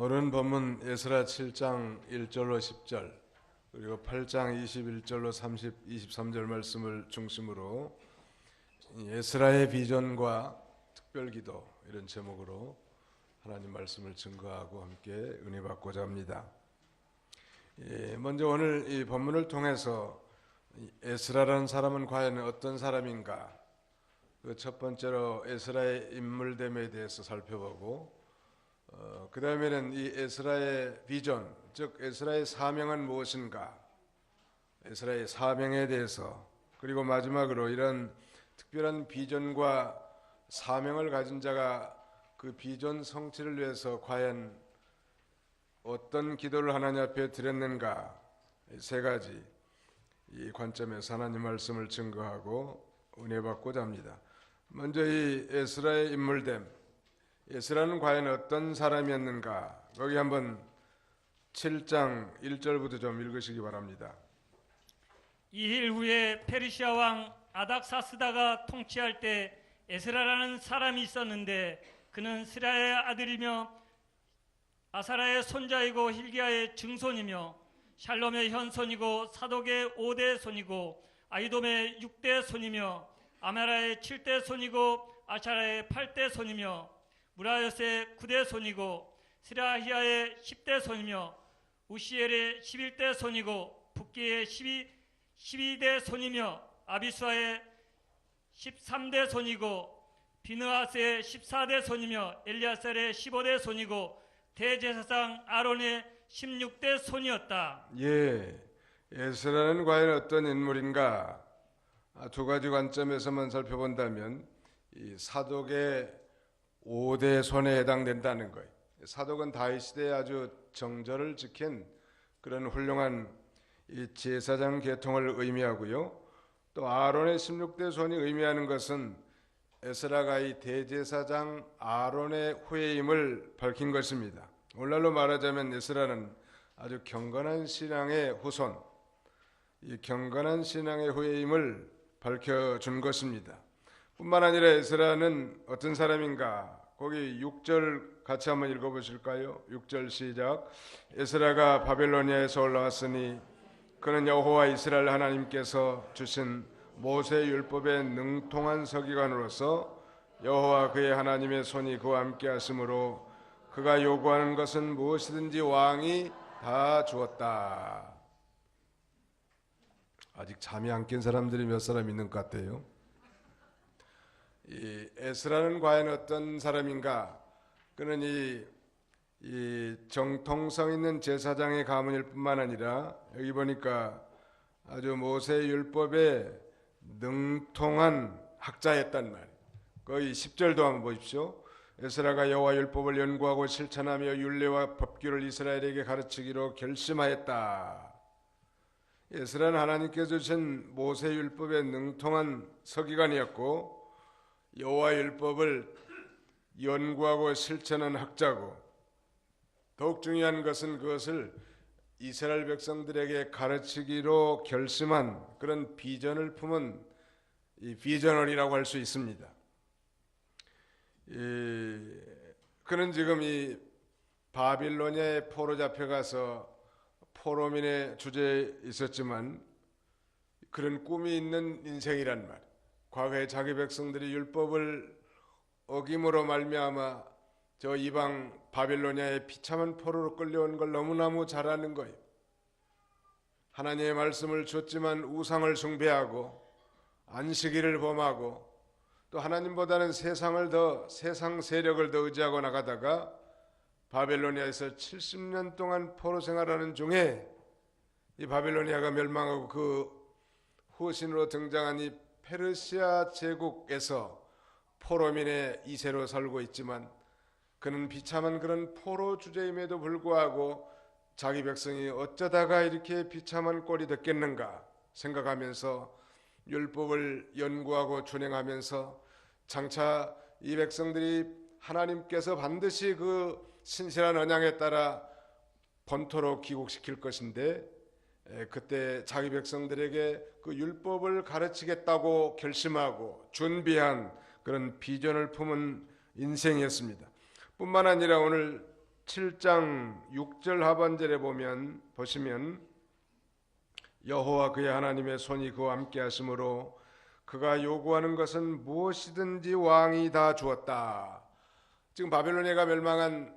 오늘 본문 에스라 7장 1절로 10절 그리고 8장 21절로 23절 말씀을 중심으로 에스라의 비전과 특별기도 이런 제목으로 하나님 말씀을 증거하고 함께 은혜 받고자 합니다. 먼저 오늘 이 본문을 통해서 에스라라는 사람은 과연 어떤 사람인가, 그 첫 번째로 에스라의 인물됨에 대해서 살펴보고 그 다음에는 이 에스라의 비전, 즉 에스라의 사명은 무엇인가, 에스라의 사명에 대해서, 그리고 마지막으로 이런 특별한 비전과 사명을 가진 자가 그 비전 성취를 위해서 과연 어떤 기도를 하나님 앞에 드렸는가, 세 가지 이 관점에서 하나님 말씀을 증거하고 은혜 받고자 합니다. 먼저 이 에스라의 인물됨, 에스라는 과연 어떤 사람이었는가, 거기 한번 7장 1절부터 좀 읽으시기 바랍니다. 이일 후에 페르시아 왕 아닥사스다가 통치할 때 에스라라는 사람이 있었는데 그는 스라의 아들이며 아사라의 손자이고 힐기야의 증손이며 샬롬의 현손이고 사독의 5대 손이고 아이돔의 6대 손이며 아메라의 7대 손이고 아샤라의 8대 손이며 무라요스의 9대 손이고 스라히야의 10대 손이며 우시엘의 11대 손이고 붓기의 12대 손이며 아비수아의 13대 손이고 비느하스의 14대 손이며 엘리아셀의 15대 손이고 대제사장 아론의 16대 손이었다. 에스라는 과연 어떤 인물인가? 두 가지 관점에서만 살펴본다면 이 사독의 5대 손에 해당된다는 거예요. 사독은 다윗 시대에 아주 정절을 지킨 그런 훌륭한 이 제사장 계통을 의미하고요. 또 아론의 16대 손이 의미하는 것은 에스라가 이 대제사장 아론의 후예임을 밝힌 것입니다. 오늘날로 말하자면 에스라는 아주 경건한 신앙의 후손, 이 경건한 신앙의 후예임을 밝혀준 것입니다. 뿐만 아니라 에스라는 어떤 사람인가? 거기 6절 같이 한번 읽어보실까요? 6절 시작. 에스라가 바벨로니아에서 올라왔으니 그는 여호와 이스라엘 하나님께서 주신 모세 율법의 능통한 서기관으로서 여호와 그의 하나님의 손이 그와 함께 하심으로 그가 요구하는 것은 무엇이든지 왕이 다 주었다. 아직 잠이 안 깬 사람들이 몇 사람 있는 것 같아요. 이 에스라는 과연 어떤 사람인가? 그는 이 정통성 있는 제사장의 가문일 뿐만 아니라 여기 보니까 아주 모세 율법에 능통한 학자였단 말이에요. 거의 10절도 한번 보십시오. 에스라가 여호와 율법을 연구하고 실천하며 율례와 법규를 이스라엘에게 가르치기로 결심하였다. 에스라는 하나님께서 주신 모세 율법에 능통한 서기관이었고 여호와 율법을 연구하고 실천한 학자고, 더욱 중요한 것은 그것을 이스라엘 백성들에게 가르치기로 결심한 그런 비전을 품은 이 비저널이라고 할 수 있습니다. 그는 지금 이 바빌로니아에 포로 잡혀가서 포로민의 주제에 있었지만 그런 꿈이 있는 인생이란 말. 과거에 자기 백성들이 율법을 어김으로 말미암아 저 이방 바빌로니아의 비참한 포로로 끌려온 걸 너무너무 잘 아는 거예요. 하나님의 말씀을 줬지만 우상을 숭배하고 안식일을 범하고 또 하나님보다는 세상 세력을 더 의지하고 나가다가 바빌로니아에서 70년 동안 포로 생활하는 중에 이 바빌로니아가 멸망하고 그 후신으로 등장한 이 페르시아 제국에서 포로민의 2세로 살고 있지만 그는 비참한 그런 포로 주제임에도 불구하고 자기 백성이 어쩌다가 이렇게 비참한 꼴이 됐겠는가 생각하면서 율법을 연구하고 준행하면서 장차 이 백성들이 하나님께서 반드시 그 신실한 언약에 따라 본토로 귀국시킬 것인데 그때 자기 백성들에게 그 율법을 가르치겠다고 결심하고 준비한 그런 비전을 품은 인생이었습니다. 뿐만 아니라 오늘 7장 6절 하반절에 보시면 여호와 그의 하나님의 손이 그와 함께 하심으로 그가 요구하는 것은 무엇이든지 왕이 다 주었다. 지금 바빌로니아가 멸망한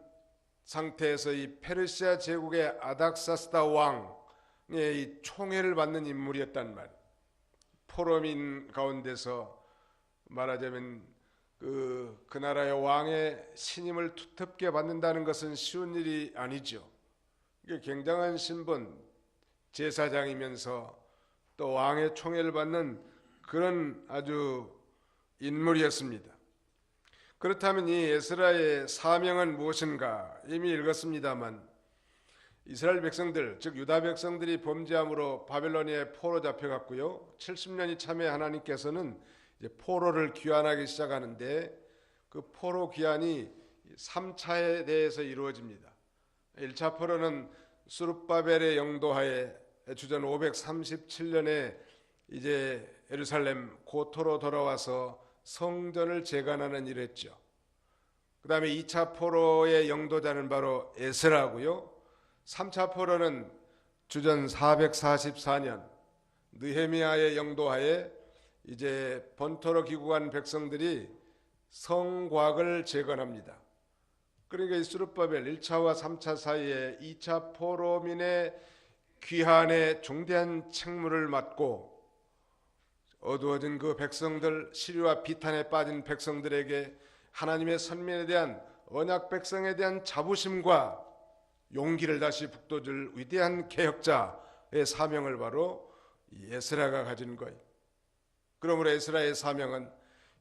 상태에서 이 페르시아 제국의 아닥사스다 왕의 이 총애를 받는 인물이었단 말이에요. 포로민 가운데서 말하자면 그 나라의 왕의 신임을 두텁게 받는다는 것은 쉬운 일이 아니죠. 이게 굉장한 신분, 제사장이면서 또 왕의 총애를 받는 그런 아주 인물이었습니다. 그렇다면 이 에스라의 사명은 무엇인가? 이미 읽었습니다만 이스라엘 백성들, 즉 유다 백성들이 범죄함으로 바벨로니아에 포로 잡혀갔고요. 70년이 참에 하나님께서는 이제 포로를 귀환하기 시작하는데 그 포로 귀환이 3차에 대해서 이루어집니다. 1차 포로는 수룹바벨의 영도하에 주전 537년에 이제 예루살렘 고토로 돌아와서 성전을 재건하는 일을 했죠. 그 다음에 2차 포로의 영도자는 바로 에스라고요. 3차 포로는 주전 444년 느헤미야의 영도하에 이제 본토로 귀국한 백성들이 성곽을 재건합니다. 그러니까 이 수룹바벨 1차와 3차 사이에 2차 포로민의 귀환의 중대한 책무를 맡고 어두워진 그 백성들, 시리와 비탄에 빠진 백성들에게 하나님의 선민에 대한 언약 백성에 대한 자부심과 용기를 다시 북돋을 위대한 개혁자의 사명을 바로 에스라가 가진 거예요. 그러므로 에스라의 사명은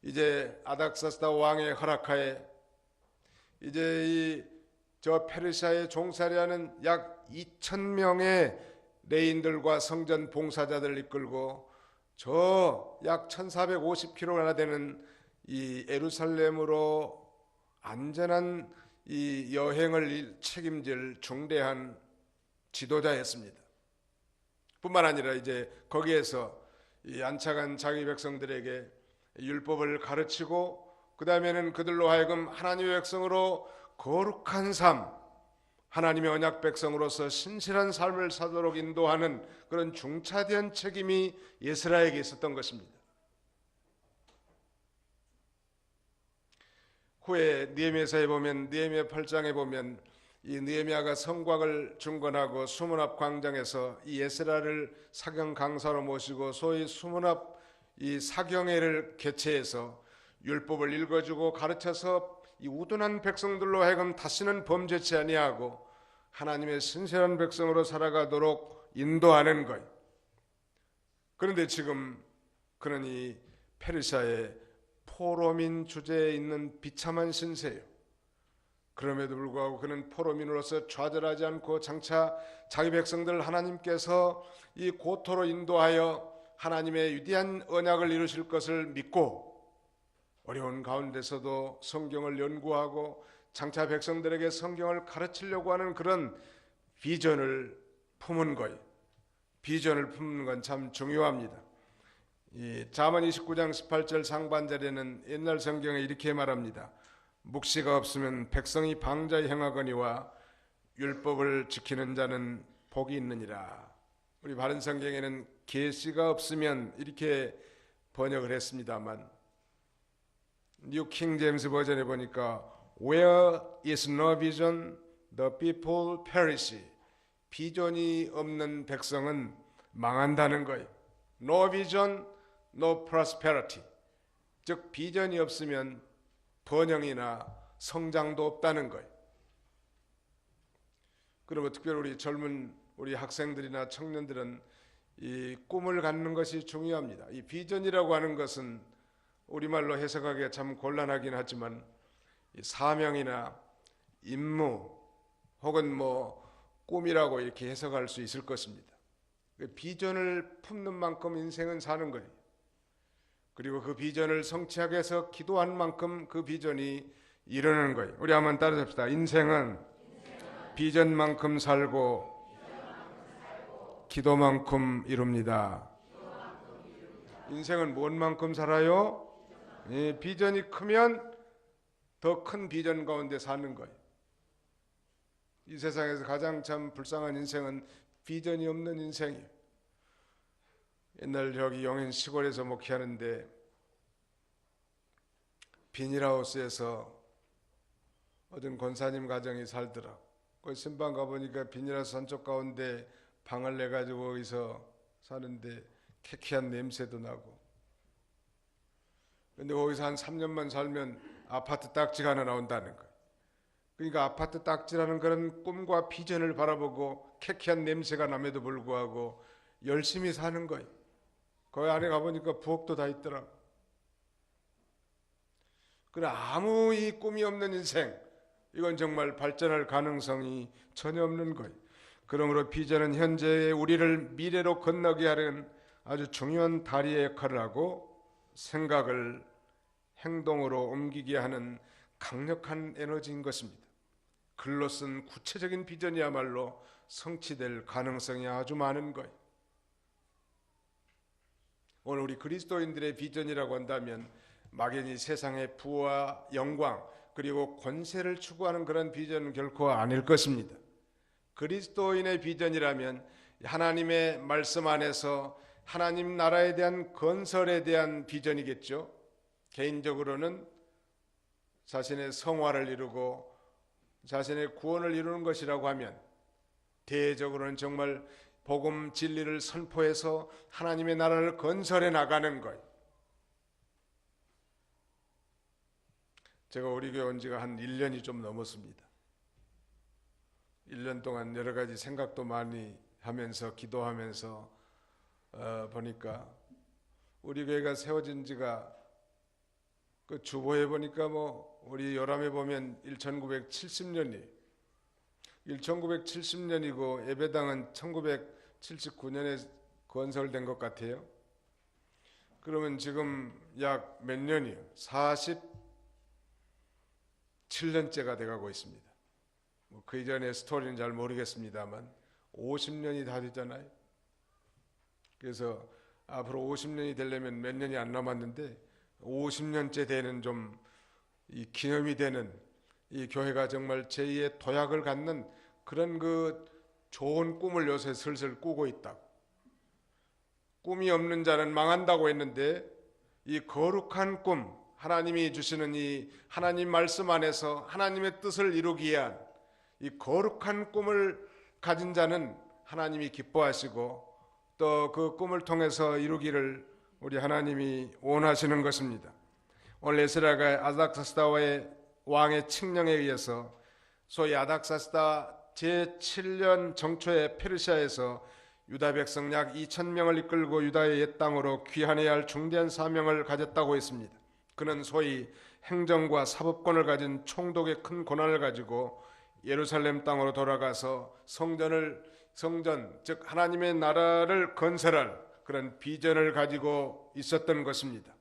이제 아닥사스다 왕의 허락하에 이제 저 페르시아의 종살이하는 약 2,000명의 레인들과 성전 봉사자들을 이끌고 저 약 1,450km나 되는 이 예루살렘으로 안전한 이 여행을 책임질 중대한 지도자였습니다. 뿐만 아니라 이제 거기에서 이 안착한 자기 백성들에게 율법을 가르치고 그 다음에는 그들로 하여금 하나님의 백성으로 거룩한 삶, 하나님의 언약 백성으로서 신실한 삶을 사도록 인도하는 그런 중차대한 책임이 에스라에게 있었던 것입니다. 후에 느헤미야서에 보면 느헤미야 8장에 보면 이 느헤미야가 성곽을 중건하고 수문앞 광장에서 이 에스라를 사경 강사로 모시고 소위 수문앞 이 사경회를 개최해서 율법을 읽어주고 가르쳐서 이 우둔한 백성들로 하여금 다시는 범죄치 아니하고 하나님의 신실한 백성으로 살아가도록 인도하는 것. 그런데 지금 그는 이 페르시아의 포로민 주제에 있는 비참한 신세예요. 그럼에도 불구하고 그는 포로민으로서 좌절하지 않고 장차 자기 백성들 하나님께서 이 고토로 인도하여 하나님의 위대한 언약을 이루실 것을 믿고 어려운 가운데서도 성경을 연구하고 장차 백성들에게 성경을 가르치려고 하는 그런 비전을 품은 거예요. 비전을 품는 건 참 중요합니다. 이 잠언 29장 18절 상반절에는 옛날 성경에 이렇게 말합니다. 묵시가 없으면 백성이 방자에 행하거니와 율법을 지키는 자는 복이 있느니라. 우리 바른 성경에는 계시가 없으면 이렇게 번역을 했습니다만 뉴 킹 제임스 버전에 보니까 Where is no vision, the people perish. 비전이 없는 백성은 망한다는 거예요. No vision, no prosperity. 즉 비전이 없으면 번영이나 성장도 없다는 거예요. 그리고 특별히 우리 젊은 우리 학생들이나 청년들은 이 꿈을 갖는 것이 중요합니다. 이 비전이라고 하는 것은 우리말로 해석하기가 참 곤란하긴 하지만 이 사명이나 임무 혹은 뭐 꿈이라고 이렇게 해석할 수 있을 것입니다. 비전을 품는 만큼 인생은 사는 거예요. 그리고 그 비전을 성취하기 위해서 기도한 만큼 그 비전이 이루는 거예요. 우리 한번 따라합시다. 인생은 비전만큼 살고 기도만큼 이룹니다. 인생은 뭔만큼 살아요? 비전이 크면 더 큰 비전 가운데 사는 거예요. 이 세상에서 가장 참 불쌍한 인생은 비전이 없는 인생이에요. 옛날 저기 영인 시골에서 목회하는데 비닐하우스에서 어떤 권사님 가정이 살더라. 그 신방 가보니까 비닐하우스 한쪽 가운데 방을 내가지고 거기서 사는데 쾌쾌한 냄새도 나고, 근데 거기서 한 3년만 살면 아파트 딱지가 하나 나온다는 거예요. 그러니까 아파트 딱지라는 그런 꿈과 비전을 바라보고 쾌쾌한 냄새가 남에도 불구하고 열심히 사는 거예요. 거기 안에 가보니까 부엌도 다 있더라고. 그래, 아무 이 꿈이 없는 인생, 이건 정말 발전할 가능성이 전혀 없는 거예요. 그러므로 비전은 현재의 우리를 미래로 건너게 하는 아주 중요한 다리의 역할을 하고 생각을 행동으로 옮기게 하는 강력한 에너지인 것입니다. 글로 쓴 구체적인 비전이야말로 성취될 가능성이 아주 많은 거예요. 오늘 우리 그리스도인들의 비전이라고 한다면 막연히 세상의 부와 영광 그리고 권세를 추구하는 그런 비전은 결코 아닐 것입니다. 그리스도인의 비전이라면 하나님의 말씀 안에서 하나님 나라에 대한 건설에 대한 비전이겠죠. 개인적으로는 자신의 성화를 이루고 자신의 구원을 이루는 것이라고 하면, 대외적으로는 정말 복음 진리를 선포해서 하나님의 나라를 건설해 나가는 것. 제가 우리 교회 온 지가 한 1년이 좀 넘었습니다. 1년 동안 여러 가지 생각도 많이 하면서 기도하면서 보니까 우리 교회가 세워진 지가 그 주보에 보니까 우리 요람에 보면 1970년이 1970년이고 예배당은 1979년에 건설된 것 같아요. 그러면 지금 약 몇 년이요? 47년째가 돼가고 있습니다. 그 이전의 스토리는 잘 모르겠습니다만 50년이 다 됐잖아요. 그래서 앞으로 50년이 되려면 몇 년이 안 남았는데 50년째 되는 좀 이 기념이 되는 이 교회가 정말 제2의 도약을 갖는 그런 그 좋은 꿈을 요새 슬슬 꾸고 있다고. 꿈이 없는 자는 망한다고 했는데 이 거룩한 꿈, 하나님이 주시는 이 하나님 말씀 안에서 하나님의 뜻을 이루기 위한 이 거룩한 꿈을 가진 자는 하나님이 기뻐하시고 또 그 꿈을 통해서 이루기를 우리 하나님이 원하시는 것입니다. 오늘 에스라가 아닥사스다의 왕의 칙령에 의해서 소위 아닥사스다 제7년 정초에 페르시아에서 유다 백성 약 2,000명을 이끌고 유다의 옛 땅으로 귀환해야 할 중대한 사명을 가졌다고 했습니다. 그는 소위 행정과 사법권을 가진 총독의 큰 고난을 가지고 예루살렘 땅으로 돌아가서 성전, 즉 하나님의 나라를 건설할 그런 비전을 가지고 있었던 것입니다.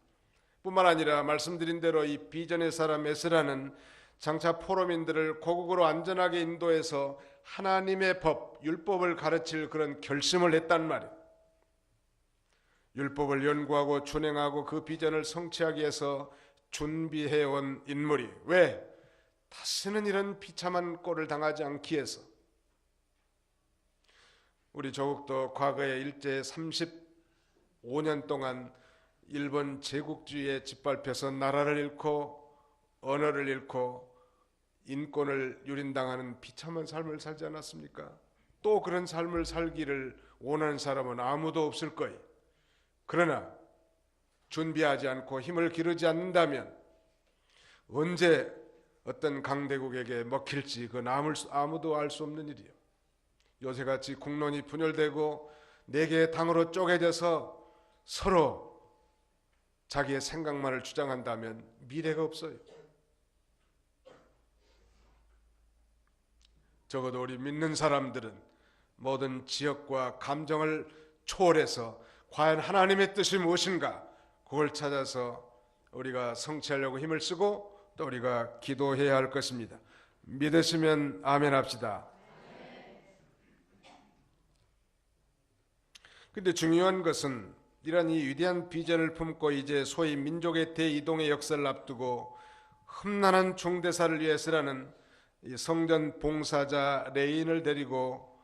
뿐만 아니라 말씀드린 대로 이 비전의 사람 에스라는 장차 포로민들을 고국으로 안전하게 인도해서 하나님의 법, 율법을 가르칠 그런 결심을 했단 말이에요. 율법을 연구하고 준행하고 그 비전을 성취하기 위해서 준비해온 인물이, 왜? 다시는 이런 비참한 꼴을 당하지 않기 위해서. 우리 조국도 과거에 일제 35년 동안 일본 제국주의에 짓밟혀서 나라를 잃고 언어를 잃고 인권을 유린당하는 비참한 삶을 살지 않았습니까? 또 그런 삶을 살기를 원하는 사람은 아무도 없을 거예요. 그러나 준비하지 않고 힘을 기르지 않는다면 언제 어떤 강대국에게 먹힐지 그건 아무도 알 수 없는 일이에요. 요새같이 국론이 분열되고 네 개의 당으로 쪼개져서 서로 자기의 생각만을 주장한다면 미래가 없어요. 적어도 우리 믿는 사람들은 모든 지역과 감정을 초월해서 과연 하나님의 뜻이 무엇인가 그걸 찾아서 우리가 성취하려고 힘을 쓰고 또 우리가 기도해야 할 것입니다. 믿으시면 아멘 합시다. 근데 중요한 것은 이런 이 위대한 비전을 품고 이제 소위 민족의 대이동의 역사를 앞두고 험난한 중대사를 위해서라는 이 성전 봉사자 레인을 데리고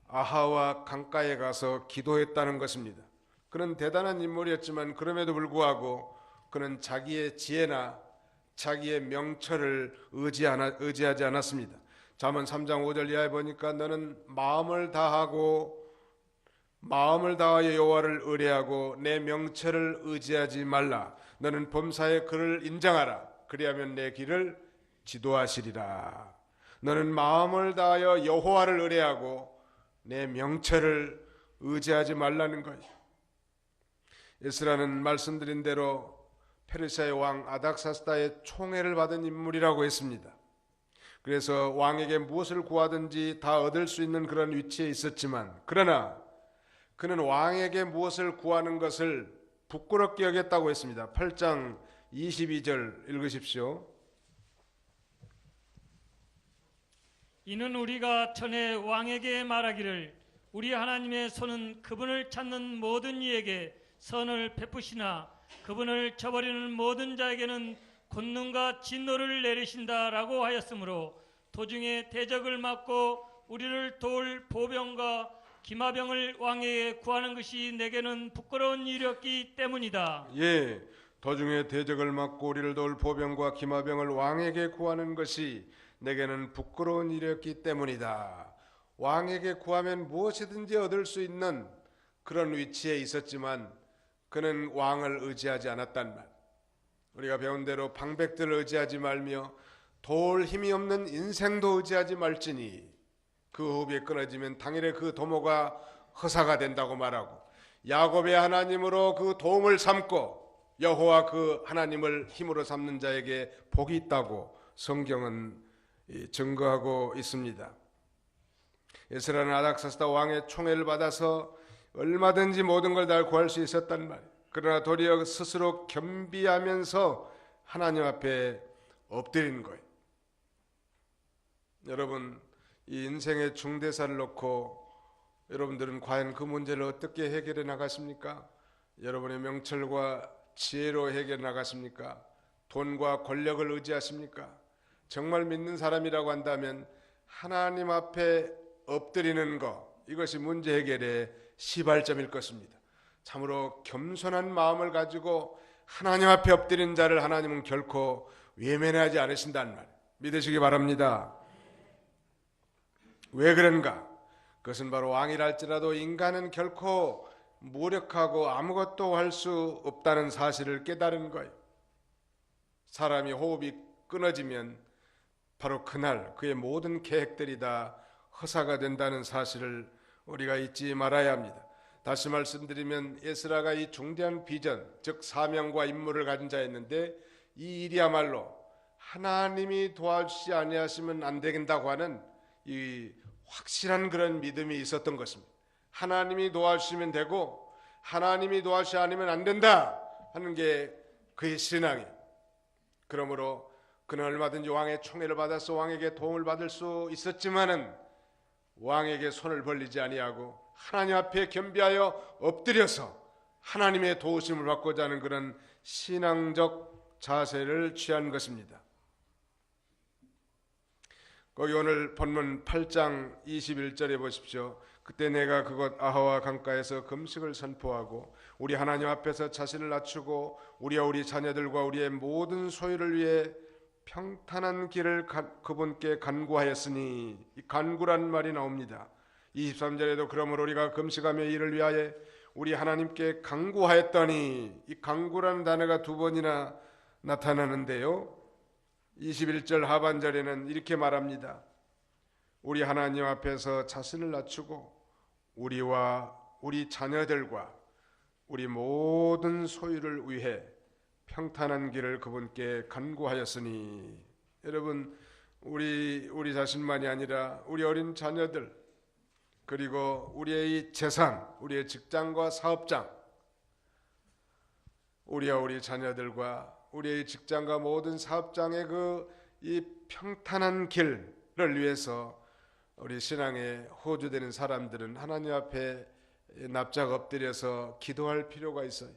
아하와 강가에 가서 기도했다는 것입니다. 그는 대단한 인물이었지만 그럼에도 불구하고 그는 자기의 지혜나 자기의 명철을 의지하지 않았습니다. 잠언 3장 5절 이하에 보니까 너는 마음을 다하여 여호와를 의뢰하고 내 명철을 의지하지 말라. 너는 범사에 그를 인정하라. 그리하면 내 길을 지도하시리라. 너는 마음을 다하여 여호와를 의뢰하고 내 명철을 의지하지 말라는 거예요. 에스라는 말씀드린 대로 페르시아의 왕 아닥사스다의 총애를 받은 인물이라고 했습니다. 그래서 왕에게 무엇을 구하든지 다 얻을 수 있는 그런 위치에 있었지만, 그러나 그는 왕에게 무엇을 구하는 것을 부끄럽게 여겼다고 했습니다. 8장 22절 읽으십시오. 이는 우리가 전에 왕에게 말하기를 우리 하나님의 손은 그분을 찾는 모든 이에게 선을 베푸시나 그분을 저버리는 모든 자에게는 권능과 진노를 내리신다라고 하였으므로 도중에 대적을 막고 우리를 도울 보병과 기마병을 왕에게 구하는 것이 내게는 부끄러운 일이었기 때문이다. 예, 도중에 대적을 막고 우리를 도울 보병과 기마병을 왕에게 구하는 것이 내게는 부끄러운 일이었기 때문이다. 왕에게 구하면 무엇이든지 얻을 수 있는 그런 위치에 있었지만 그는 왕을 의지하지 않았단 말. 우리가 배운 대로 방백들을 의지하지 말며 도울 힘이 없는 인생도 의지하지 말지니 그 호흡이 끊어지면 당일에 그 도모가 허사가 된다고 말하고, 야곱의 하나님으로 그 도움을 삼고 여호와 그 하나님을 힘으로 삼는 자에게 복이 있다고 성경은 증거하고 있습니다. 에스라는 아닥사스다 왕의 총애를 받아서 얼마든지 모든 걸 다 구할 수 있었단 말이에요. 그러나 도리어 스스로 겸비하면서 하나님 앞에 엎드린 거예요. 여러분, 이 인생의 중대사를 놓고 여러분들은 과연 그 문제를 어떻게 해결해 나가십니까? 여러분의 명철과 지혜로 해결해 나가십니까? 돈과 권력을 의지하십니까? 정말 믿는 사람이라고 한다면 하나님 앞에 엎드리는 것, 이것이 문제 해결의 시발점일 것입니다. 참으로 겸손한 마음을 가지고 하나님 앞에 엎드린 자를 하나님은 결코 외면하지 않으신다는 말 믿으시기 바랍니다. 왜 그런가? 그것은 바로 왕이랄지라도 인간은 결코 무력하고 아무것도 할 수 없다는 사실을 깨달은 거예요. 사람이 호흡이 끊어지면 바로 그날 그의 모든 계획들이 다 허사가 된다는 사실을 우리가 잊지 말아야 합니다. 다시 말씀드리면 에스라가 이 중대한 비전, 즉 사명과 임무를 가진 자였는데 이 일이야말로 하나님이 도와주시지 아니하시면 안 된다고 하는 이 확실한 그런 믿음이 있었던 것입니다. 하나님이 도와주시면 되고 하나님이 도와주시지 않으면 안 된다 하는 게 그의 신앙이에요. 그러므로 그는 얼마든지 왕의 총애를 받아서 왕에게 도움을 받을 수 있었지만은 왕에게 손을 벌리지 아니하고 하나님 앞에 겸비하여 엎드려서 하나님의 도우심을 받고자 하는 그런 신앙적 자세를 취한 것입니다. 거기 오늘 본문 8장 21절에 보십시오. 그때 내가 그곳 아하와 강가에서 금식을 선포하고 우리 하나님 앞에서 자신을 낮추고 우리와 우리 자녀들과 우리의 모든 소유를 위해 평탄한 길을 그분께 간구하였으니, 이 간구란 말이 나옵니다. 23절에도 그러므로 우리가 금식하며 이를 위하여 우리 하나님께 간구하였더니, 이 간구라는 단어가 두 번이나 나타나는데요, 21절 하반절에는 이렇게 말합니다. 우리 하나님 앞에서 자신을 낮추고 우리와 우리 자녀들과 우리 모든 소유를 위해 평탄한 길을 그분께 간구하였으니, 여러분, 우리 자신만이 아니라 우리 어린 자녀들, 그리고 우리의 재산, 우리의 직장과 사업장, 우리와 우리 자녀들과 우리의 직장과 모든 사업장의 이 평탄한 길을 위해서 우리 신앙에 호주되는 사람들은 하나님 앞에 납작 엎드려서 기도할 필요가 있어요.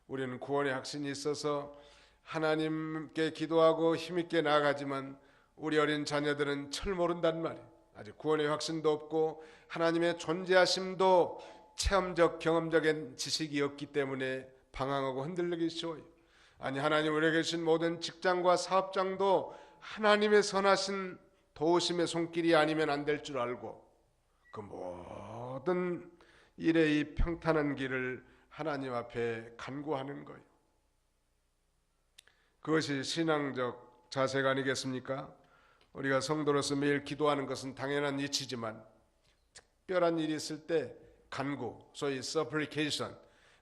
우리는 구원의 확신이 있어서 하나님께 기도하고 힘있게 나아가지만 우리 어린 자녀들은 철 모른단 말이에요. 아직 구원의 확신도 없고 하나님의 존재하심도 체험적 경험적인 지식이 없기 때문에 방황하고 흔들리기 쉬워요. 아니, 하나님 우리에게 계신 모든 직장과 사업장도 하나님의 선하신 도우심의 손길이 아니면 안 될 줄 알고 그 모든 일의 이 평탄한 길을 하나님 앞에 간구하는 거예요. 그것이 신앙적 자세가 아니겠습니까? 우리가 성도로서 매일 기도하는 것은 당연한 이치지만 특별한 일이 있을 때 간구, 소위 supplication,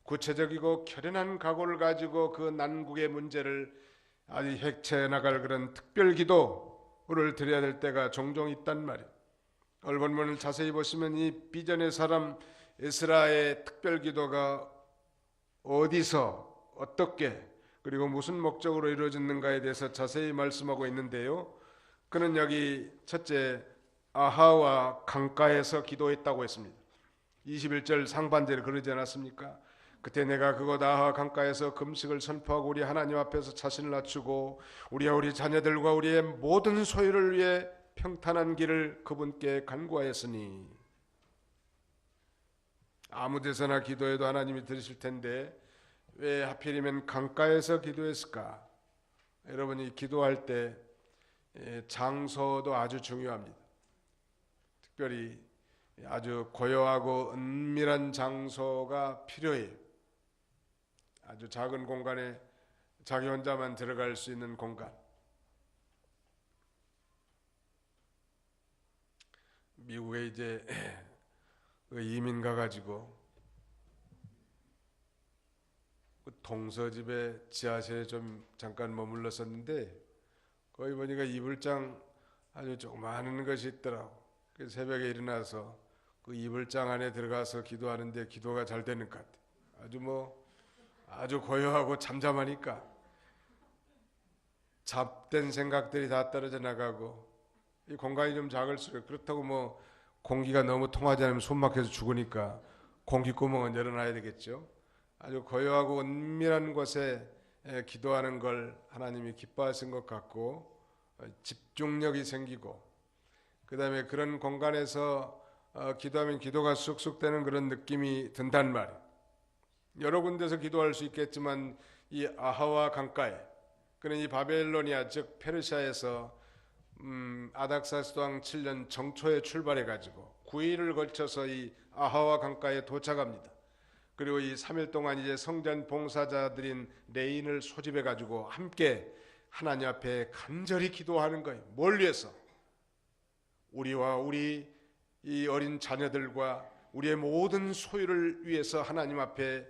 구체적이고 결연한 각오를 가지고 그 난국의 문제를 아주 해체 나갈 그런 특별 기도를 드려야 될 때가 종종 있단 말이에요. 오늘 본문을 자세히 보시면 이 비전의 사람 에스라의 특별 기도가 어디서 어떻게 그리고 무슨 목적으로 이루어졌는가에 대해서 자세히 말씀하고 있는데요. 그는 여기 첫째 아하와 강가에서 기도했다고 했습니다. 21절 상반절에 그러지 않았습니까? 그때 내가 그곳 아하 강가에서 금식을 선포하고 우리 하나님 앞에서 자신을 낮추고 우리와 우리 자녀들과 우리의 모든 소유를 위해 평탄한 길을 그분께 간구하였으니. 아무 데서나 기도해도 하나님이 들으실 텐데 왜 하필이면 강가에서 기도했을까? 여러분이 기도할 때 장소도 아주 중요합니다. 특별히 아주 고요하고 은밀한 장소가 필요해요. 아주 작은 공간에 자기 혼자만 들어갈 수 있는 공간. 미국에 이제 이민 가가지고 동서집에 지하실에 좀 잠깐 머물렀었는데 거기 보니까 이불장 아주 조그마한 것이 있더라고. 그래서 새벽에 일어나서 그 이불장 안에 들어가서 기도하는데 기도가 잘 되는 것 같아. 아주 고요하고 잠잠하니까 잡된 생각들이 다 떨어져 나가고 이 공간이 좀 작을수록 그렇다고 공기가 너무 통하지 않으면 숨 막혀서 죽으니까 공기구멍은 열어놔야 되겠죠. 아주 고요하고 은밀한 곳에 기도하는 걸 하나님이 기뻐하신 것 같고 집중력이 생기고 그 다음에 그런 공간에서 기도하면 기도가 쑥쑥 되는 그런 느낌이 든단 말이에요. 여러 군데서 기도할 수 있겠지만 이 아하와 강가에 그는 이 바벨로니아 즉 페르시아에서 아닥사스 왕 7년 정초에 출발해가지고 9일을 걸쳐서 이 아하와 강가에 도착합니다. 그리고 이 3일 동안 이제 성전 봉사자들인 레인을 소집해가지고 함께 하나님 앞에 간절히 기도하는 거예요. 뭘 위해서? 우리와 우리 이 어린 자녀들과 우리의 모든 소유를 위해서 하나님 앞에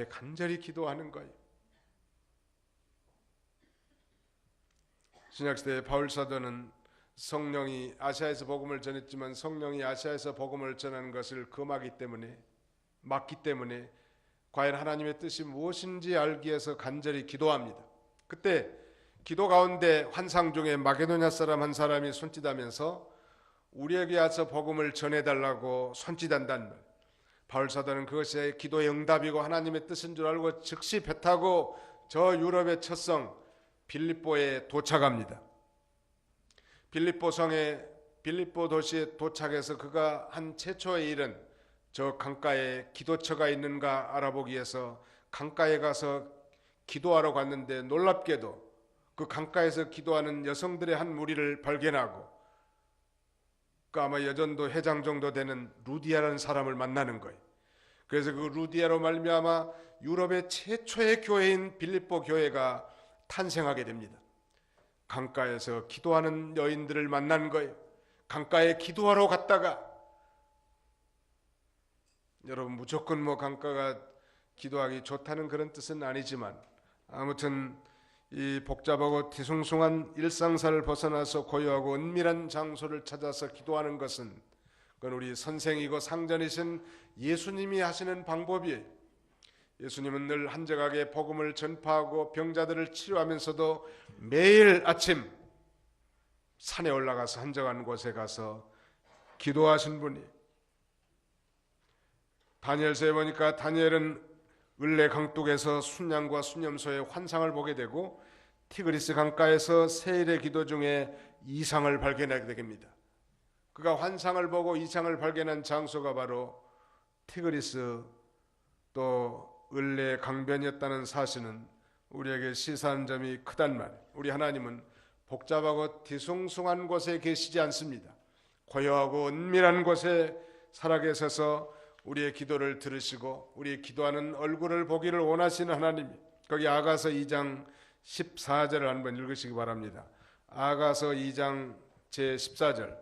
간절히 기도하는 거예요. 신약시대의 바울 사도는 성령이 아시아에서 복음을 전했지만 성령이 아시아에서 복음을 전하는 것을 막기 때문에 과연 하나님의 뜻이 무엇인지 알기 위해서 간절히 기도합니다. 그때 기도 가운데 환상 중에 마게도냐 사람 한 사람이 손짓하면서 우리에게 와서 복음을 전해달라고 손짓한다는 말. 바울 사도는 그것이 기도의 응답이고 하나님의 뜻인 줄 알고 즉시 배 타고 저 유럽의 첫 성 빌립보에 도착합니다. 빌립보 도시에 도착해서 그가 한 최초의 일은 저 강가에 기도처가 있는가 알아보기 위해서 강가에 가서 기도하러 갔는데 놀랍게도 그 강가에서 기도하는 여성들의 한 무리를 발견하고 그 아마 여전도 회장 정도 되는 루디아라는 사람을 만나는 거예요. 그래서 그 루디아로 말미암아 유럽의 최초의 교회인 빌립보 교회가 탄생하게 됩니다. 강가에서 기도하는 여인들을 만난 거예요. 강가에 기도하러 갔다가 여러분 무조건 강가가 기도하기 좋다는 그런 뜻은 아니지만 아무튼 이 복잡하고 뒤숭숭한 일상사를 벗어나서 고요하고 은밀한 장소를 찾아서 기도하는 것은 그건 우리 선생이고 상전이신 예수님이 하시는 방법이에요. 예수님은 늘 한적하게 복음을 전파하고 병자들을 치료하면서도 매일 아침 산에 올라가서 한적한 곳에 가서 기도하신 분이 다니엘서에 보니까 다니엘은 을레 강둑에서 순양과 순염소의 환상을 보게 되고 티그리스 강가에서 세일의 기도 중에 이상을 발견하게 됩니다. 그가 환상을 보고 이상을 발견한 장소가 바로 티그리스 또 을레 강변이었다는 사실은 우리에게 시사하는 점이 크단 말이에요. 우리 하나님은 복잡하고 뒤숭숭한 곳에 계시지 않습니다. 고요하고 은밀한 곳에 살아계셔서 우리의 기도를 들으시고 우리의 기도하는 얼굴을 보기를 원하시는 하나님. 거기 아가서 2장 14절을 한번 읽으시기 바랍니다. 아가서 2장 제14절.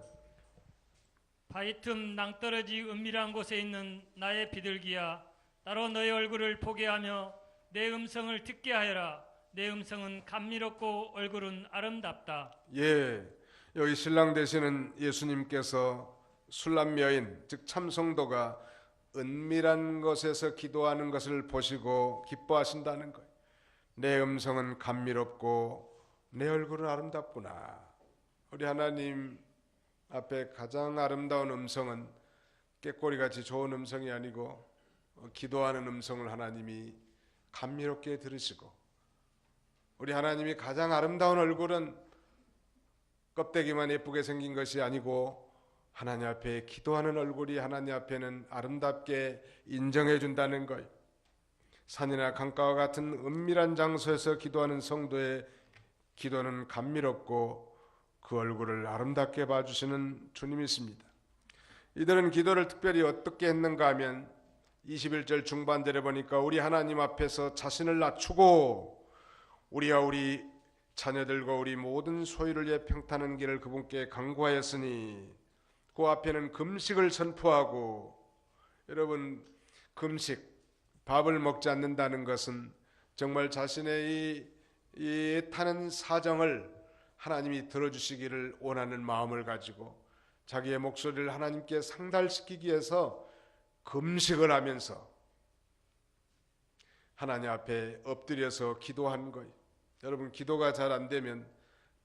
바위 틈 낭떠러지 은밀한 곳에 있는 나의 비둘기야, 따로 너의 얼굴을 보게 하며 내 음성을 듣게 하여라. 내 음성은 감미롭고 얼굴은 아름답다. 예, 여기 신랑 되시는 예수님께서 술람 여인 즉 참성도가 은밀한 곳에서 기도하는 것을 보시고 기뻐하신다는 거예요. 내 음성은 감미롭고 내 얼굴은 아름답구나. 우리 하나님 앞에 가장 아름다운 음성은 꾀꼬리같이 좋은 음성이 아니고 기도하는 음성을 하나님이 감미롭게 들으시고, 우리 하나님이 가장 아름다운 얼굴은 껍데기만 예쁘게 생긴 것이 아니고 하나님 앞에 기도하는 얼굴이 하나님 앞에는 아름답게 인정해 준다는 것. 산이나 강가와 같은 은밀한 장소에서 기도하는 성도의 기도는 감미롭고 그 얼굴을 아름답게 봐주시는 주님이 있습니다. 이들은 기도를 특별히 어떻게 했는가 하면 21절 중반절에 보니까 우리 하나님 앞에서 자신을 낮추고 우리와 우리 자녀들과 우리 모든 소유를 위해 평탄한 길을 그분께 강구하였으니, 그 앞에는 금식을 선포하고, 여러분 금식, 밥을 먹지 않는다는 것은 정말 자신의 이 타는 사정을 하나님이 들어주시기를 원하는 마음을 가지고 자기의 목소리를 하나님께 상달시키기 위해서 금식을 하면서 하나님 앞에 엎드려서 기도한 거예요. 여러분 기도가 잘 안 되면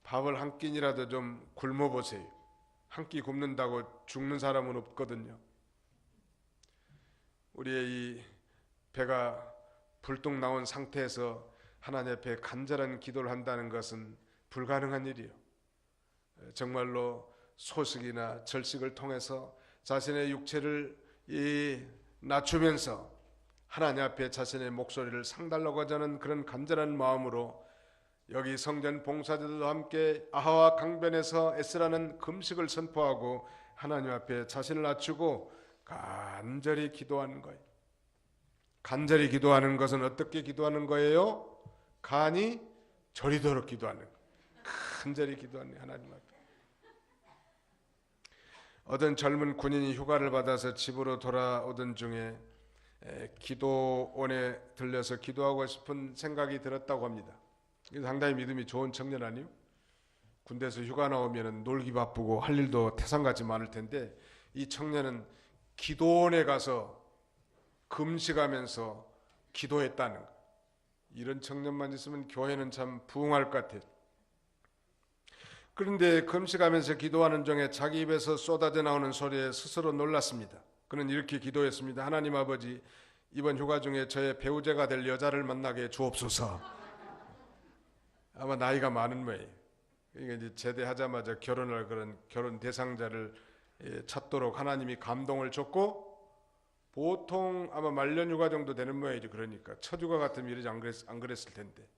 밥을 한 끼니라도 좀 굶어 보세요. 한 끼 굶는다고 죽는 사람은 없거든요. 우리의 이 배가 불뚝 나온 상태에서 하나님 앞에 간절한 기도를 한다는 것은 불가능한 일이에요. 정말로 소식이나 절식을 통해서 자신의 육체를 낮추면서 하나님 앞에 자신의 목소리를 상달하고자 하는 그런 간절한 마음으로 여기 성전 봉사자들도 함께 아하와 강변에서 에스라는 금식을 선포하고 하나님 앞에 자신을 낮추고 간절히 기도하는 거예요. 간절히 기도하는 것은 어떻게 기도하는 거예요? 간이 저리도록 기도하는 거예요. 간절히 기도하는 하나님 앞에. 어떤 젊은 군인이 휴가를 받아서 집으로 돌아오던 중에 기도원에 들려서 기도하고 싶은 생각이 들었다고 합니다. 상당히 믿음이 좋은 청년 아니요? 군대에서 휴가 나오면 놀기 바쁘고 할 일도 태산같이 많을 텐데 이 청년은 기도원에 가서 금식하면서 기도했다는 거. 이런 청년만 있으면 교회는 참 부흥할 것 같아요. 그런데 금식하면서 기도하는 중에 자기 입에서 쏟아져 나오는 소리에 스스로 놀랐습니다. 그는 이렇게 기도했습니다. 하나님 아버지, 이번 휴가 중에 저의 배우자가 될 여자를 만나게 주옵소서. 아마 나이가 많은 모양이에요. 그러니까 이제 제대하자마자 결혼할 그런 결혼 대상자를 찾도록 하나님이 감동을 줬고, 보통 아마 말년 휴가 정도 되는 모양이죠. 그러니까 첫 휴가 같으면 이러지 안 그랬을 텐데.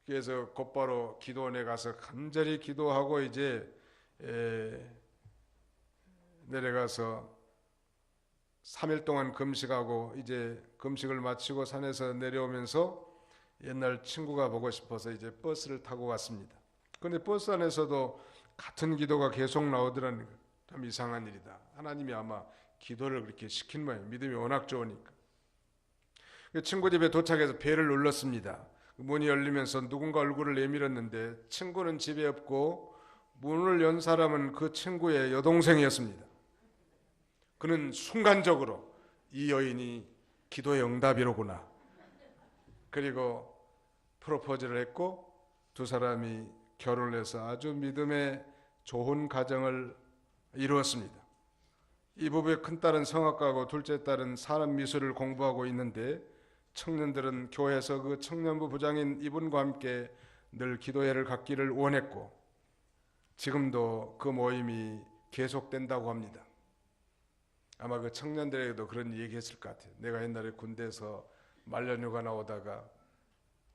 그래서 곧바로 기도원에 가서 간절히 기도하고 이제 내려가서 3일 동안 금식하고 이제 금식을 마치고 산에서 내려오면서 옛날 친구가 보고 싶어서 이제 버스를 타고 갔습니다. 그런데 버스 안에서도 같은 기도가 계속 나오더라는 거예요. 참 이상한 일이다. 하나님이 아마 기도를 그렇게 시킨 모양이에요. 믿음이 워낙 좋으니까. 친구 집에 도착해서 벨을 눌렀습니다. 문이 열리면서 누군가 얼굴을 내밀었는데 친구는 집에 없고 문을 연 사람은 그 친구의 여동생이었습니다. 그는 순간적으로 이 여인이 기도의 응답이로구나. 그리고 프로포즈를 했고 두 사람이 결혼을 해서 아주 믿음의 좋은 가정을 이루었습니다. 이 부부의 큰딸은 성악가고 둘째 딸은 산업미술을 공부하고 있는데 청년들은 교회에서 그 청년부 부장인 이분과 함께 늘 기도회를 갖기를 원했고 지금도 그 모임이 계속된다고 합니다. 아마 그 청년들에게도 그런 얘기했을 것 같아요. 내가 옛날에 군대에서 말년휴가 나오다가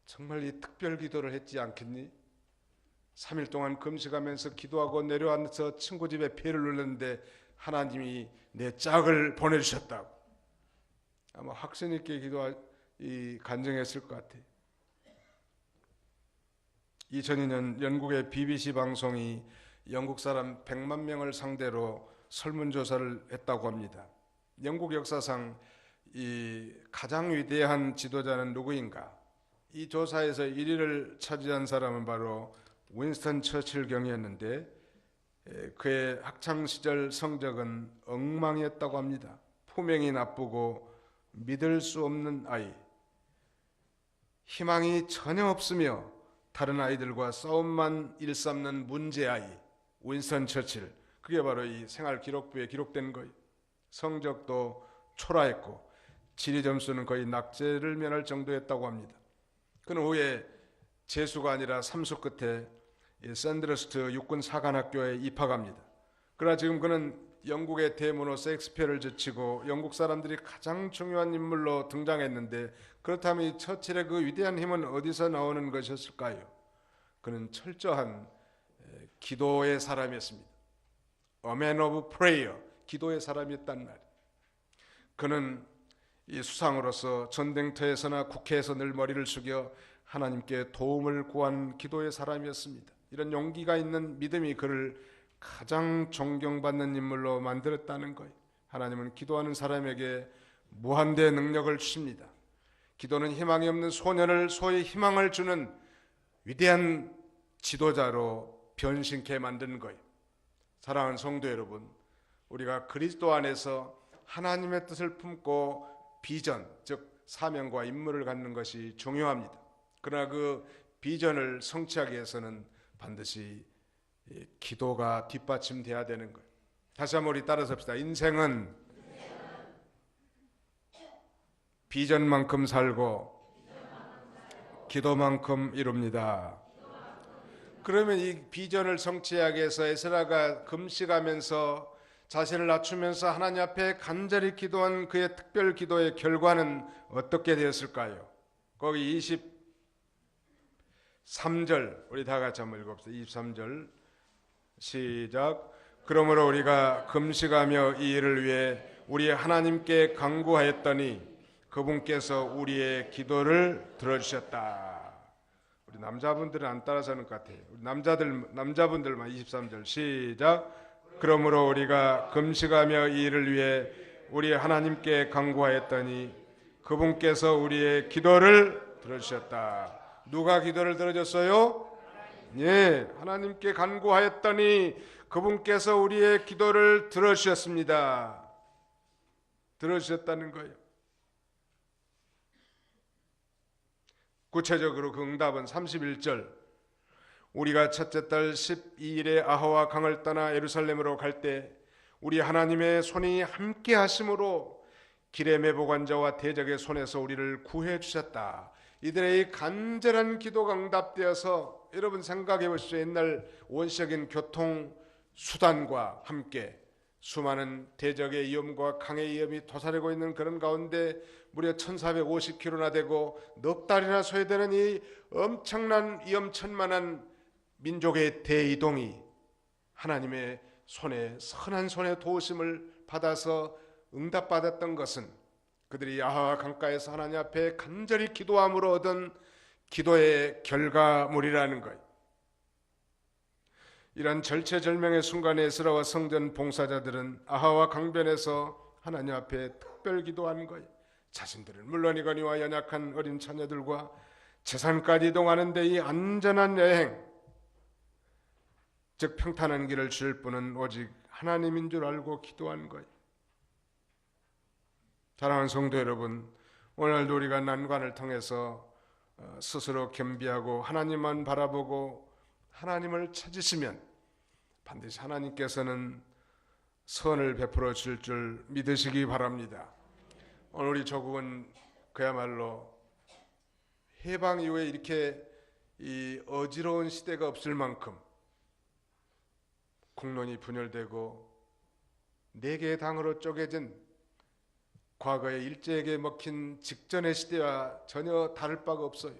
정말 이 특별 기도를 했지 않겠니? 3일 동안 금식하면서 기도하고 내려와서 친구 집에 배를 눌렀는데 하나님이 내 짝을 보내주셨다고. 아마 확신 있게 간증했을 것 같아요. 2002년 영국의 BBC 방송이 영국 사람 100만 명을 상대로 설문조사를 했다고 합니다. 영국 역사상 이 가장 위대한 지도자는 누구인가? 이 조사에서 1위를 차지한 사람은 바로 윈스턴 처칠 경이었는데 그의 학창시절 성적은 엉망이었다고 합니다. 품행이 나쁘고 믿을 수 없는 아이, 희망이 전혀 없으며 다른 아이들과 싸움만 일삼는 문제아이 윈스턴 처칠. 그게 바로 이 생활기록부에 기록된 거예요. 성적도 초라했고 지리 점수는 거의 낙제를 면할 정도였다고 합니다. 그는 후에 재수가 아니라 삼수 끝에 샌드러스트 육군 사관학교에 입학합니다. 그러나 지금 그는 영국의 대문호 셰익스피어를 제치고 영국 사람들이 가장 중요한 인물로 등장했는데 그렇다면 이 처칠의 그 위대한 힘은 어디서 나오는 것이었을까요? 그는 철저한 기도의 사람이었습니다. A man of prayer, 기도의 사람이었단 말이에요. 그는 이 수상으로서 전쟁터에서나 국회에서 늘 머리를 숙여 하나님께 도움을 구한 기도의 사람이었습니다. 이런 용기가 있는 믿음이 그를 가장 존경받는 인물로 만들었다는 거예요. 하나님은 기도하는 사람에게 무한대 능력을 주십니다. 기도는 희망이 없는 소년을 소위 희망을 주는 위대한 지도자로 변신케 만드는 거예요. 사랑하는 성도 여러분, 우리가 그리스도 안에서 하나님의 뜻을 품고 비전, 즉 사명과 임무를 갖는 것이 중요합니다. 그러나 그 비전을 성취하기 위해서는 반드시 기도가 뒷받침돼야 되는 거예요. 다시 한번 우리 따라서 합시다. 인생은 비전만큼 살고 기도만큼 이룹니다. 그러면 이 비전을 성취하기 위해서 에스라가 금식하면서 자신을 낮추면서 하나님 앞에 간절히 기도한 그의 특별 기도의 결과는 어떻게 되었을까요? 거기 23절 우리 다 같이 한번 읽어봅시다. 23절 시작. 그러므로 우리가 금식하며 이 일을 위해 우리 하나님께 간구하였더니 그분께서 우리의 기도를 들어주셨다. 우리 남자분들은 안 따라서는 것 같아요. 우리 남자분들만 23절 시작. 그러므로 우리가 금식하며 이 일을 위해 우리 하나님께 간구하였더니 그분께서 우리의 기도를 들어주셨다. 누가 기도를 들어줬어요? 예, 하나님께 간구하였더니 그분께서 우리의 기도를 들어주셨습니다. 들어주셨다는 거예요. 구체적으로 그 응답은 31절 우리가 첫째 달 12일에 아하와 강을 떠나 예루살렘으로 갈 때 우리 하나님의 손이 함께 하심으로 길의 매복한 자와 대적의 손에서 우리를 구해 주셨다. 이들의 이 간절한 기도가 응답되어서 여러분 생각해 보십시오. 옛날 원시적인 교통수단과 함께 수많은 대적의 위험과 강의 위험이 도사리고 있는 그런 가운데 무려 1450km나 되고 넉 달이나 소요되는 이 엄청난 위험천만한 민족의 대이동이 하나님의 손에 선한 손의 도우심을 받아서 응답받았던 것은 그들이 아하 강가에서 하나님 앞에 간절히 기도함으로 얻은 기도의 결과물이라는 거예요. 이런 절체절명의 순간에 에스라와 성전 봉사자들은 아하와 강변에서 하나님 앞에 특별 기도한 거예요. 자신들은 물론이거니와 연약한 어린 처녀들과 재산까지 이동하는데 이 안전한 여행, 즉 평탄한 길을 줄 분은 오직 하나님인 줄 알고 기도한 거예요. 사랑하는 성도 여러분, 오늘도 우리가 난관을 통해서 스스로 겸비하고 하나님만 바라보고 하나님을 찾으시면 반드시 하나님께서는 선을 베풀어 줄 줄 믿으시기 바랍니다. 오늘 우리 조국은 그야말로 해방 이후에 이렇게 이 어지러운 시대가 없을 만큼 국론이 분열되고 네 개의 당으로 쪼개진 과거의 일제에게 먹힌 직전의 시대와 전혀 다를 바가 없어요.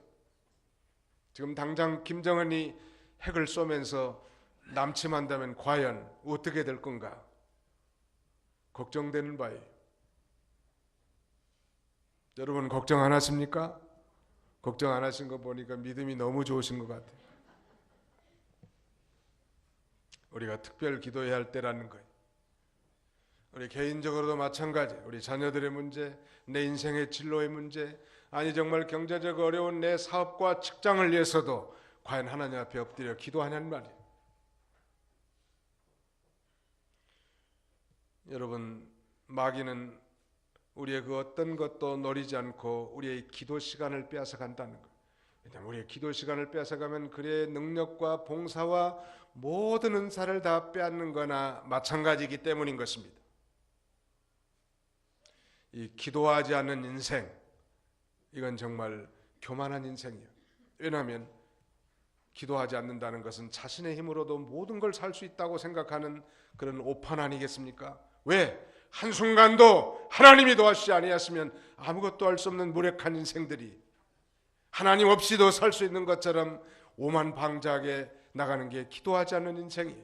지금 당장 김정은이 핵을 쏘면서 남침한다면 과연 어떻게 될 건가 걱정되는 바예요. 여러분 걱정 안 하십니까? 걱정 안 하신 거 보니까 믿음이 너무 좋으신 것 같아요. 우리가 특별 기도해야 할 때라는 거예요. 우리 개인적으로도 마찬가지, 우리 자녀들의 문제, 내 인생의 진로의 문제, 아니 정말 경제적 어려운 내 사업과 직장을 위해서도 과연 하나님 앞에 엎드려 기도하냐는 말이에요. 여러분, 마귀는 우리의 그 어떤 것도 노리지 않고 우리의 기도 시간을 빼앗아 간다는 거예요. 왜냐하면 우리의 기도 시간을 빼앗아가면 그의 능력과 봉사와 모든 은사를 다 빼앗는 거나 마찬가지이기 때문인 것입니다. 이 기도하지 않는 인생, 이건 정말 교만한 인생이에요. 왜냐하면 기도하지 않는다는 것은 자신의 힘으로도 모든 걸 살 수 있다고 생각하는 그런 오판 아니겠습니까? 왜? 한순간도 하나님이 도와주지 아니하시면 아무것도 할 수 없는 무력한 인생들이 하나님 없이도 살 수 있는 것처럼 오만방자하게 나가는 게 기도하지 않는 인생이에요.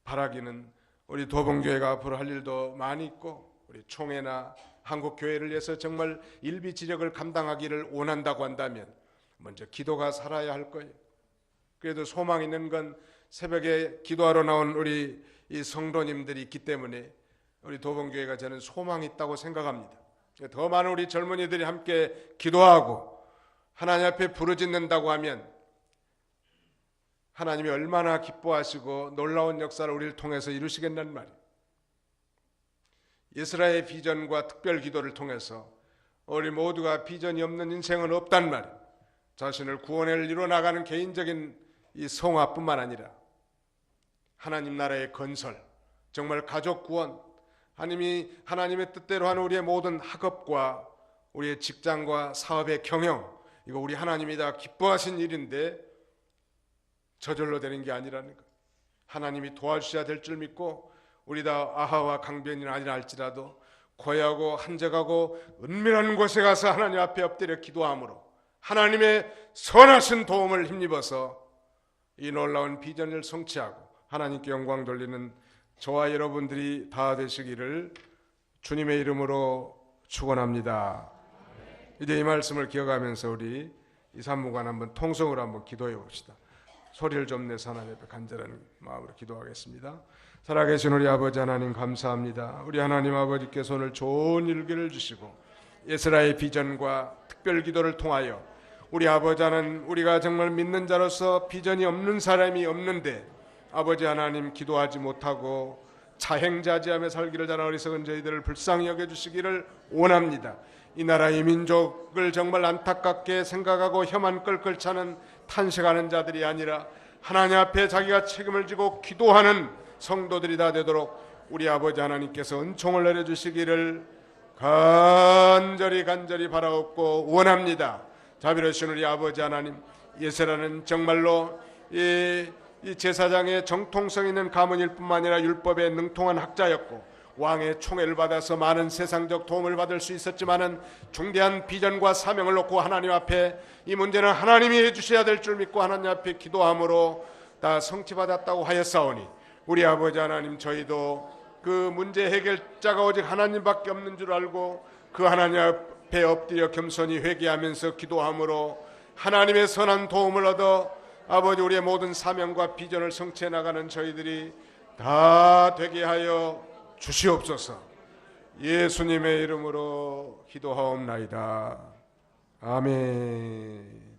바라기는 우리 도봉교회가 앞으로 할 일도 많이 있고 우리 총회나 한국교회를 위해서 정말 일비지력을 감당하기를 원한다고 한다면 먼저 기도가 살아야 할 거예요. 그래도 소망 있는 건 새벽에 기도하러 나온 우리 이 성도님들이 있기 때문에 우리 도봉교회가 저는 소망이 있다고 생각합니다. 더 많은 우리 젊은이들이 함께 기도하고 하나님 앞에 부르짖는다고 하면 하나님이 얼마나 기뻐하시고 놀라운 역사를 우리를 통해서 이루시겠다는 말이에요. 이스라엘의 비전과 특별 기도를 통해서 우리 모두가 비전이 없는 인생은 없단 말이에요. 자신을 구원을 이루어나가는 개인적인 이 성화뿐만 아니라 하나님 나라의 건설, 정말 가족 구원, 하나님의 뜻대로 하는 우리의 모든 학업과 우리의 직장과 사업의 경영, 이거 우리 하나님이 다 기뻐하신 일인데 저절로 되는 게 아니라는 거예요. 하나님이 도와주셔야 될 줄 믿고 우리 다 아하와 강변이 아니라 할지라도 고요하고 한적하고 은밀한 곳에 가서 하나님 앞에 엎드려 기도함으로 하나님의 선하신 도움을 힘입어서 이 놀라운 비전을 성취하고 하나님께 영광 돌리는 저와 여러분들이 다 되시기를 주님의 이름으로 축원합니다. 이제 이 말씀을 기억하면서 우리 이 산무관 한번 통성으로 한번 기도해 봅시다. 소리를 좀 내서 하나님 앞에 간절한 마음으로 기도하겠습니다. 살아계신 우리 아버지 하나님 감사합니다. 우리 하나님 아버지께서 오늘 좋은 일기를 주시고 예스라의 비전과 특별 기도를 통하여 우리 아버지 하나님, 우리가 정말 믿는 자로서 비전이 없는 사람이 없는데 아버지 하나님 기도하지 못하고 자행자지하며 살기를 잘하는 어리석은 저희들을 불쌍히 여겨주시기를 원합니다. 이 나라의 민족을 정말 안타깝게 생각하고 혀만 끌끌 차는 탄식하는 자들이 아니라 하나님 앞에 자기가 책임을 지고 기도하는 성도들이 다 되도록 우리 아버지 하나님께서 은총을 내려주시기를 간절히 바라옵고 원합니다. 자비로우신 우리 아버지 하나님, 예세라는 정말로 이 제사장의 정통성 있는 가문일 뿐만 아니라 율법에 능통한 학자였고 왕의 총애를 받아서 많은 세상적 도움을 받을 수 있었지만은 중대한 비전과 사명을 놓고 하나님 앞에 이 문제는 하나님이 해주셔야 될 줄 믿고 하나님 앞에 기도함으로 다 성취받았다고 하였사오니 우리 아버지 하나님, 저희도 그 문제 해결자가 오직 하나님밖에 없는 줄 알고 그 하나님 앞에 엎드려 겸손히 회개하면서 기도함으로 하나님의 선한 도움을 얻어 아버지 우리의 모든 사명과 비전을 성취해 나가는 저희들이 다 되게 하여 주시옵소서. 예수님의 이름으로 기도하옵나이다. 아멘.